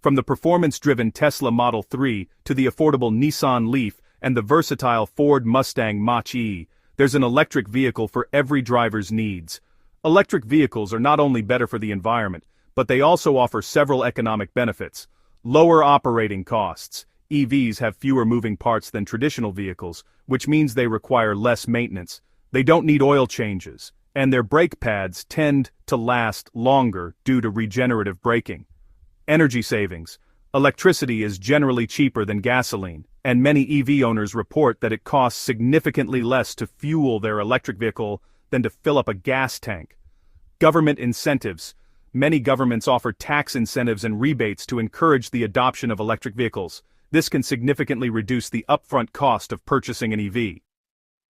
From the performance-driven Tesla Model 3 to the affordable Nissan Leaf and the versatile Ford Mustang Mach-E, there's an electric vehicle for every driver's needs. Electric vehicles are not only better for the environment, but they also offer several economic benefits. Lower operating costs. EVs have fewer moving parts than traditional vehicles, which means they require less maintenance. They don't need oil changes, and their brake pads tend to last longer due to regenerative braking. Energy savings. Electricity is generally cheaper than gasoline, and many EV owners report that it costs significantly less to fuel their electric vehicle than to fill up a gas tank. Government incentives. Many governments offer tax incentives and rebates to encourage the adoption of electric vehicles. This can significantly reduce the upfront cost of purchasing an EV.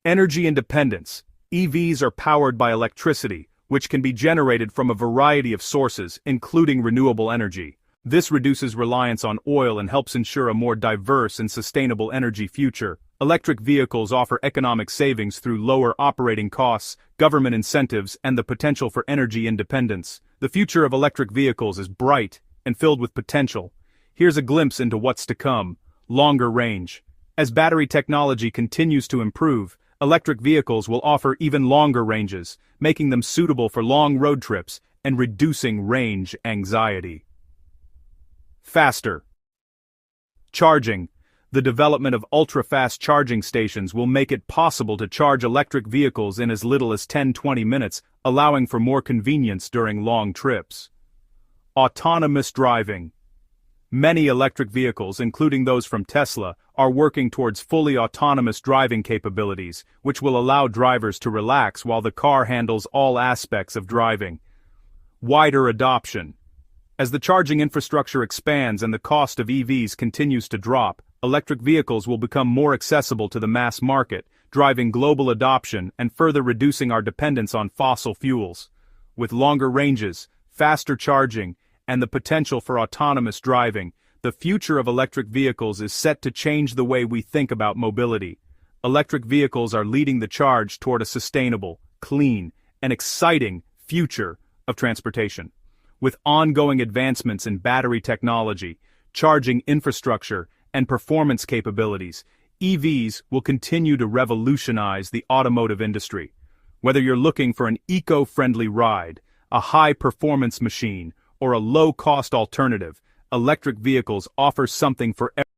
Energy independence. EVs are powered by electricity, which can be generated from a variety of sources, including renewable energy. This reduces reliance on oil and helps ensure a more diverse and sustainable energy future. Electric vehicles offer economic savings through lower operating costs, government incentives, and the potential for energy independence. The future of electric vehicles is bright and filled with potential. Here's a glimpse into what's to come. Longer range. As battery technology continues to improve, electric vehicles will offer even longer ranges, making them suitable for long road trips and reducing range anxiety. Faster. Charging. The development of ultra-fast charging stations will make it possible to charge electric vehicles in as little as 10-20 minutes, allowing for more convenience during long trips. Autonomous driving. Many electric vehicles, including those from Tesla, are working towards fully autonomous driving capabilities, which will allow drivers to relax while the car handles all aspects of driving. Wider adoption. As the charging infrastructure expands and the cost of EVs continues to drop, electric vehicles will become more accessible to the mass market, driving global adoption and further reducing our dependence on fossil fuels. With longer ranges, faster charging, and the potential for autonomous driving, the future of electric vehicles is set to change the way we think about mobility. Electric vehicles are leading the charge toward a sustainable, clean, and exciting future of transportation. With ongoing advancements in battery technology, charging infrastructure, and performance capabilities, EVs will continue to revolutionize the automotive industry. Whether you're looking for an eco-friendly ride, a high-performance machine, or a low-cost alternative, electric vehicles offer something for everyone.